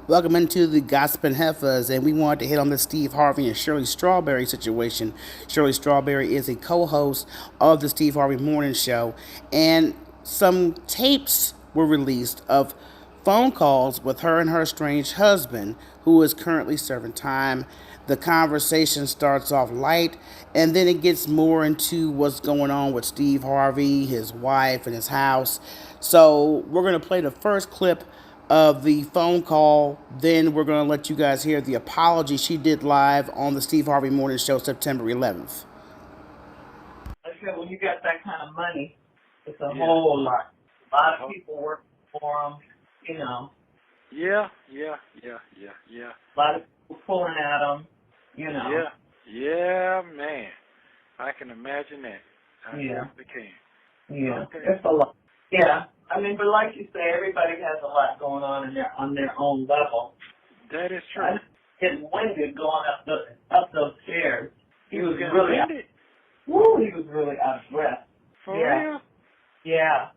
Welcome into the Gossip and Heifers, and we wanted to hit on the Steve Harvey and Shirley Strawberry situation. Shirley Strawberry is a co-host of the Steve Harvey Morning Show, and some tapes were released of phone calls with her and her estranged husband, who is currently serving time. The conversation starts off light, and then it gets more into what's going on with Steve Harvey, his wife, and his house. So we're going to play the first clip of the phone call. Then we're going to let you guys hear the apology she did live on the Steve Harvey Morning Show September 11th. I said, when you got that kind of money, it's a whole lot. A lot of people work for them, you know. Yeah. A lot of people pulling at them, you know. Yeah, man. I can imagine that. I certainly can. Yeah, Okay. it's a lot. Yeah, I mean, but like you say, everybody has a lot going on on their own level. That is true. I was getting winded going up those stairs. He was getting winded? He was really out of breath. For real? Yeah.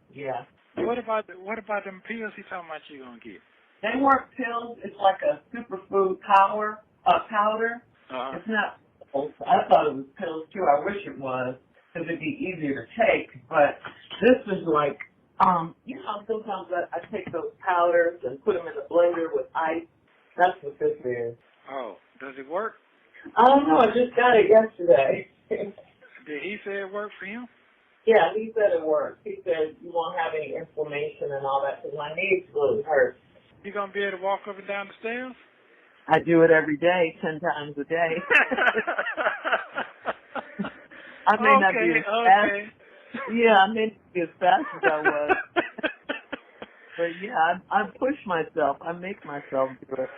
What about them pills he talking about you gonna get? They weren't pills. It's like a superfood powder. Uh-huh. It's not pills. I thought it was pills too. I wish it was, because it'd be easier to take. But this is like, sometimes I take those powders and put them in the blender with ice. That's what this is. Oh, does it work? I don't know. I just got it yesterday. Did he say it worked for him? Yeah, he said it worked. He said you won't have any inflammation and all that because my knees really hurt. You gonna be able to walk up and down the stairs? I do it every day, 10 times a day. I may not be as fast. Yeah, I may not be as fast as I was. But yeah, I push myself. I make myself do it.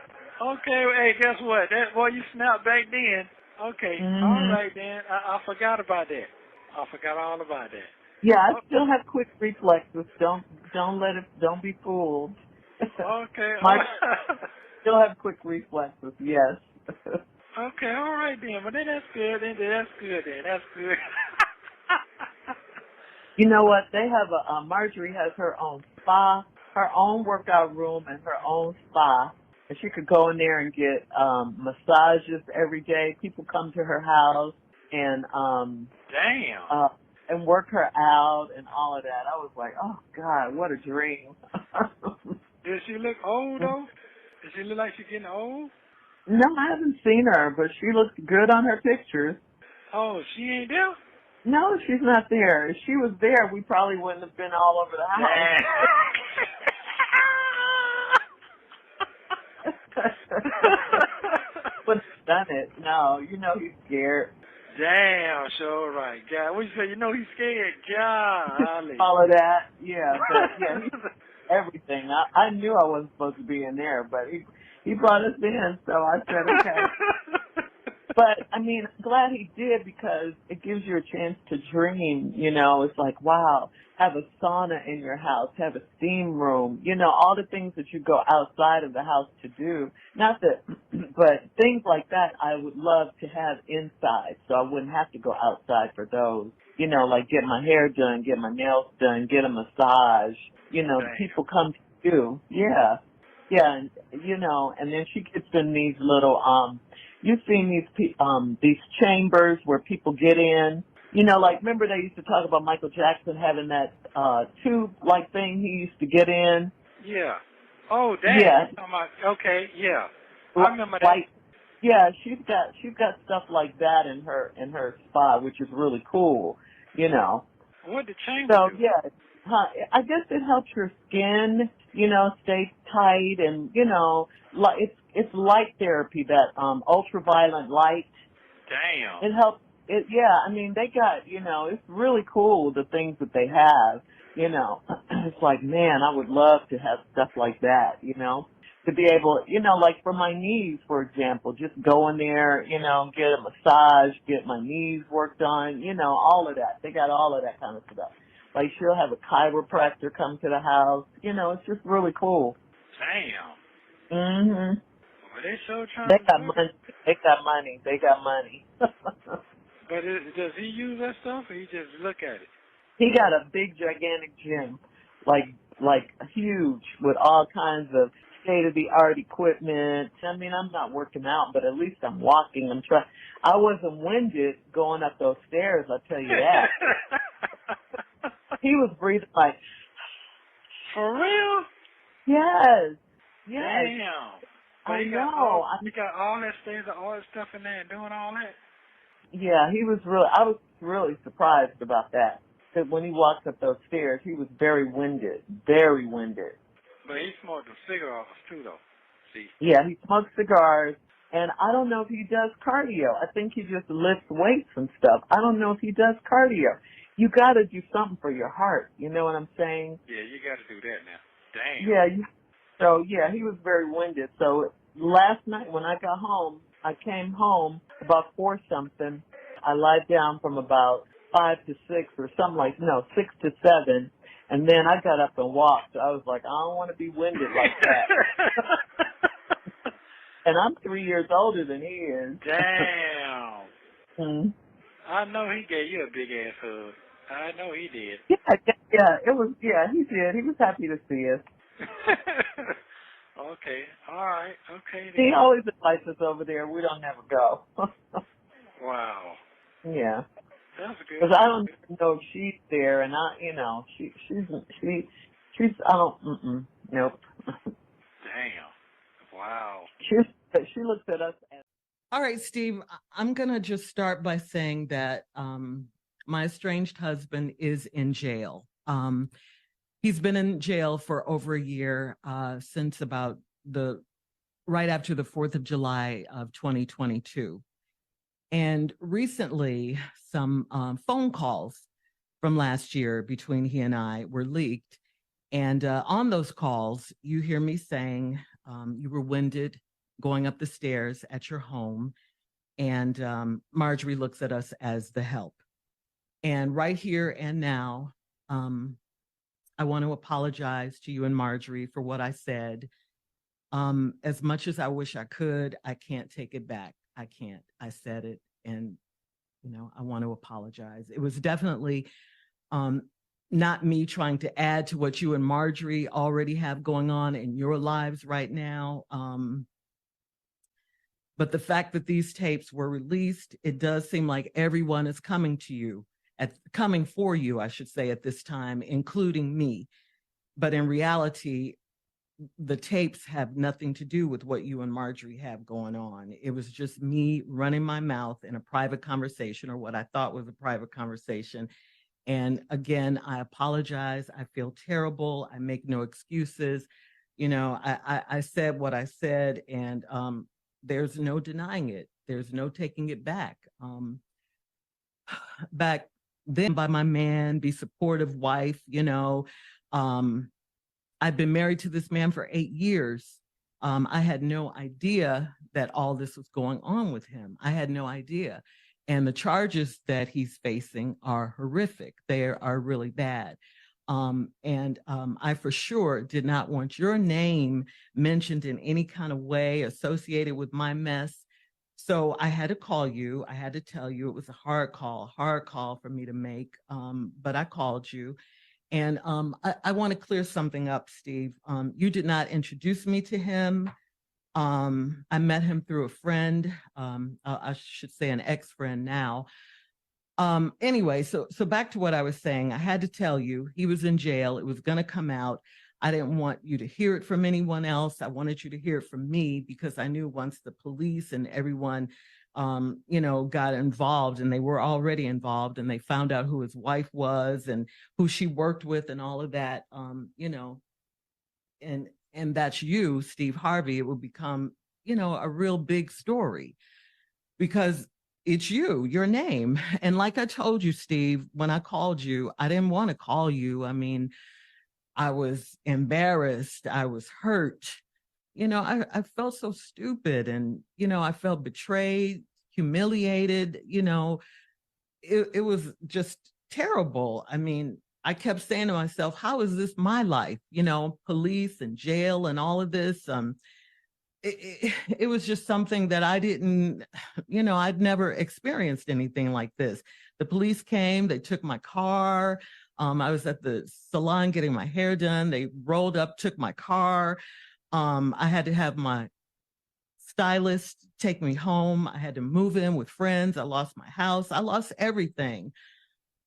Okay, well, hey, guess what? You snapped back then. Okay, All right then. I forgot about that. I forgot all about that. Yeah, I still have quick reflexes. Don't be fooled. Okay. Still have quick reflexes. Yes. Okay, all right then. But then that's good. That's good. You know what? They have Marjorie has her own spa, her own workout room, and her own spa. And she could go in there and get massages every day. People come to her house and damn. And work her out and all of that. I was like, oh God, what a dream. Does she look old though? Does she look like she's getting old? No, I haven't seen her, but she looks good on her pictures. Oh, she ain't there? No, she's not there. If she was there, we probably wouldn't have been all over the house. Wouldn't have done it. No, he's scared. Damn, sure right. God, what you say? He's scared. Golly. All of that, yeah. But yeah, he's everything. I knew I wasn't supposed to be in there, but he brought us in, so I said okay. But I mean, I'm glad he did because it gives you a chance to dream. It's like, wow, have a sauna in your house, have a steam room. All the things that you go outside of the house to do. Not that, but things like that I would love to have inside, so I wouldn't have to go outside for those. Like get my hair done, get my nails done, get a massage. People come to you. Yeah. Yeah, and and then she gets in these little you've seen these chambers where people get in. Like remember they used to talk about Michael Jackson having that tube like thing he used to get in? Yeah. Oh, damn. Yeah. Okay, yeah. I remember that. Yeah, she's got stuff like that in her spa, which is really cool, What the chamber So do? yeah. I guess it helps your skin, stay tight and, like it's light therapy, that ultraviolet light. Damn. It helps I mean they got, it's really cool the things that they have, It's like, man, I would love to have stuff like that, to be able, like for my knees, for example, just go in there, get a massage, get my knees worked on, all of that. They got all of that kind of stuff. Like she'll have a chiropractor come to the house. It's just really cool. Damn. Mhm. Well, they so trying They to got do money. They got money. They got money. But does he use that stuff or he just look at it? He got a big gigantic gym, like huge, with all kinds of state-of-the-art equipment. I mean, I'm not working out, but at least I'm walking. I wasn't winded going up those stairs, I'll tell you that. He was breathing like, For real? yes. Damn. But I you know. got all that stuff in there and doing all that? Yeah, I was really surprised about that. Because when he walked up those stairs, he was very winded. Very winded. But he smoked a cigar too, though. See? Yeah, he smokes cigars. And I don't know if he does cardio. I think he just lifts weights and stuff. I don't know if he does cardio. You got to do something for your heart. You know what I'm saying? Yeah, you got to do that now. Damn. Yeah. So, yeah, he was very winded. So last night when I got home, I came home about 4-something. I lied down from about 5 to 6 or something 6 to 7. And then I got up and walked. I was like, I don't want to be winded like that. And I'm 3 years older than he is. Damn. Hmm. I know he gave you a big ass hug. I know he did. Yeah, he did. He was happy to see us. Okay, all right, okay. Then. He always invites us over there. We don't never go. Wow. Yeah. That's good. Because I don't even know if she's there, and she's I don't. Nope. Damn. Wow. She looks at us as. All right, Steve, I'm going to just start by saying that my estranged husband is in jail. He's been in jail for over a year since about right after the 4th of July of 2022. And recently, some phone calls from last year between he and I were leaked. And on those calls, you hear me saying you were winded going up the stairs at your home. And Marjorie looks at us as the help. And right here and now, I want to apologize to you and Marjorie for what I said. As much as I wish I could, I can't take it back. I can't. I said it, and I want to apologize. It was definitely not me trying to add to what you and Marjorie already have going on in your lives right now. But the fact that these tapes were released, it does seem like everyone is coming for you, I should say, at this time, including me. But in reality, the tapes have nothing to do with what you and Marjorie have going on. It was just me running my mouth in a private conversation, or what I thought was a private conversation. And again, I apologize. I feel terrible. I make no excuses. I said what I said, and there's no denying it. There's no taking it back. Back then, by my man, be supportive wife, I've been married to this man for 8 years. I had no idea that all this was going on with him. I had no idea. And the charges that he's facing are horrific. They are really bad. I for sure did not want your name mentioned in any kind of way associated with my mess. So I had to call you. I had to tell you it was a hard call for me to make. But I called you. And I want to clear something up, Steve. You did not introduce me to him. I met him through a friend. I should say an ex-friend now. Anyway, so back to what I was saying. I had to tell you, he was in jail. It was going to come out. I didn't want you to hear it from anyone else. I wanted you to hear it from me, because I knew once the police and everyone, got involved, and they were already involved, and they found out who his wife was and who she worked with and all of that, and that's you, Steve Harvey, it would become, a real big story, because it's your name. And like I told you, Steve, when I called you, I didn't want to call you. I mean, I was embarrassed. I was hurt. I felt so stupid, and, I felt betrayed, humiliated. It was just terrible. I mean, I kept saying to myself, how is this my life? Police and jail and all of this. It was just something that I didn't, I'd never experienced anything like this. The police came, they took my car. I was at the salon getting my hair done. They rolled up, took my car. I had to have my stylist take me home. I had to move in with friends. I lost my house. I lost everything.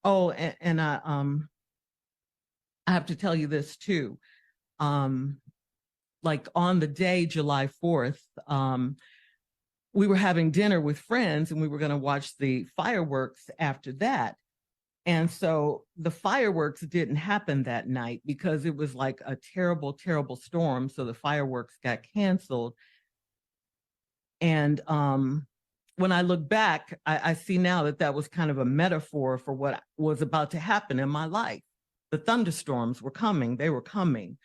Oh, and I have to tell you this too. Like on the day, July 4th, we were having dinner with friends and we were going to watch the fireworks after that. And so the fireworks didn't happen that night because it was like a terrible, terrible storm. So the fireworks got canceled. And when I look back, I see now that that was kind of a metaphor for what was about to happen in my life. The thunderstorms were coming. They were coming.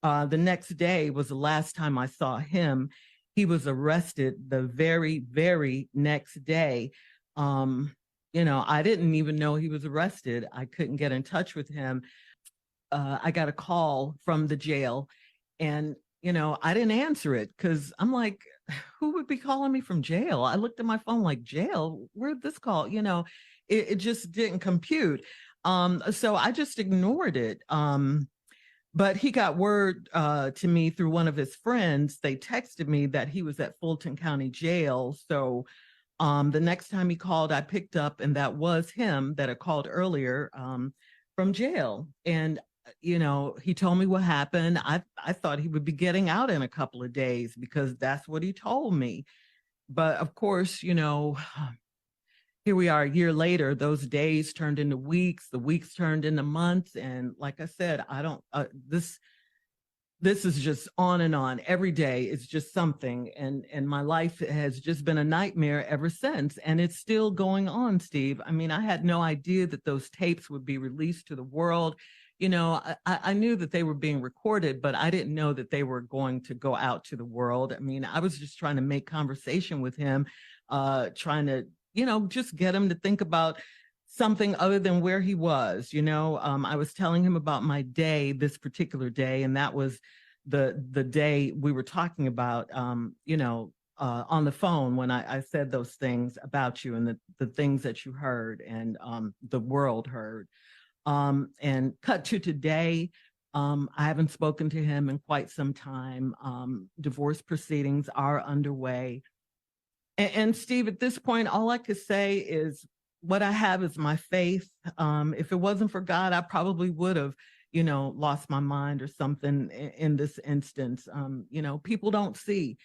The next day was the last time I saw him. He was arrested the very, very next day. I didn't even know he was arrested. I couldn't get in touch with him. I got a call from the jail and, I didn't answer it because I'm like, who would be calling me from jail? I looked at my phone like, jail? Where'd this call? It just didn't compute. So I just ignored it. But he got word to me through one of his friends. They texted me that he was at Fulton County Jail. So the next time he called, I picked up, and that was him that had called earlier from jail. And he told me what happened. I thought he would be getting out in a couple of days because that's what he told me. But of course, here we are a year later. Those days turned into weeks. The weeks turned into months. And like I said, I don't. This is just on and on. Every day it's just something, and my life has just been a nightmare ever since, and it's still going on, Steve. I mean, I had no idea that those tapes would be released to the world. I knew that they were being recorded, but I didn't know that they were going to go out to the world. I mean, I was just trying to make conversation with him, trying to, just get him to think about something other than where he was. I was telling him about my day, this particular day, and that was the day we were talking about, on the phone when I said those things about you and the things that you heard and the world heard. And cut to today, I haven't spoken to him in quite some time. Divorce proceedings are underway. And Steve, at this point, all I could say is what I have is my faith. If it wasn't for God, I probably would have, lost my mind or something in this instance. People don't see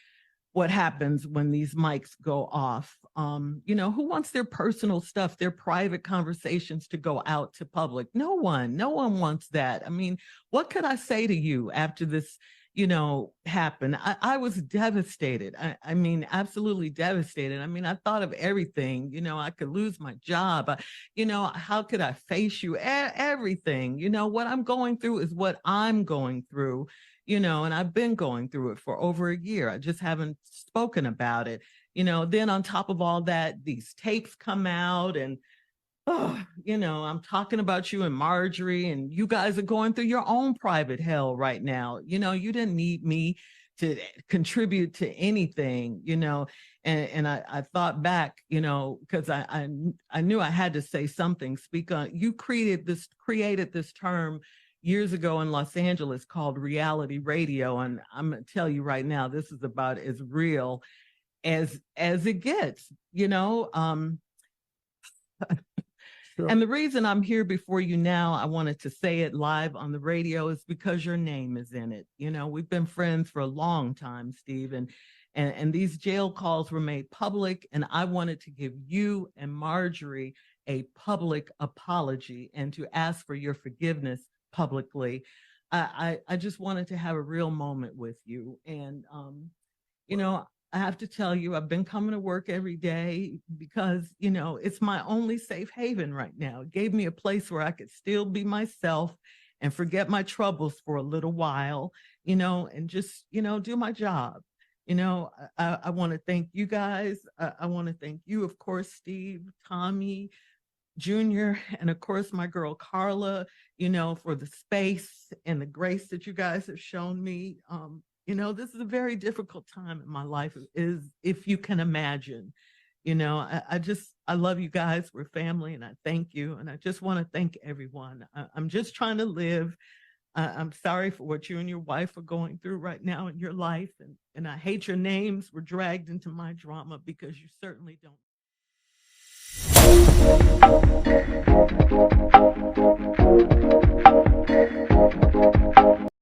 what happens when these mics go off. Who wants their personal stuff, their private conversations to go out to public? No one wants that. I mean, what could I say to you after this, happened? I was devastated. I mean, absolutely devastated. I mean, I thought of everything, I could lose my job. How could I face you? Everything, what I'm going through is what I'm going through. And I've been going through it for over a year. I just haven't spoken about it. Then on top of all that, these tapes come out and, I'm talking about you and Marjorie, and you guys are going through your own private hell right now. You didn't need me to contribute to anything, and I thought back, because I knew I had to say something, speak on. You created this term years ago in Los Angeles called reality radio. And I'm going to tell you right now, this is about as real as it gets, Sure. And the reason I'm here before you now, I wanted to say it live on the radio, is because your name is in it. We've been friends for a long time, Steve, and these jail calls were made public, and I wanted to give you and Marjorie a public apology and to ask for your forgiveness publicly. I just wanted to have a real moment with you. And, I have to tell you, I've been coming to work every day because, it's my only safe haven right now. It gave me a place where I could still be myself and forget my troubles for a little while, and just, do my job. I want to thank you guys. I want to thank you, of course, Steve, Tommy, Junior, and of course my girl Carla, for the space and the grace that you guys have shown me. This is a very difficult time in my life, is if you can imagine. I love you guys. We're family, and I thank you. And I just want to thank everyone. I'm just trying to live. I'm sorry for what you and your wife are going through right now in your life. And I hate your names were dragged into my drama because you certainly don't.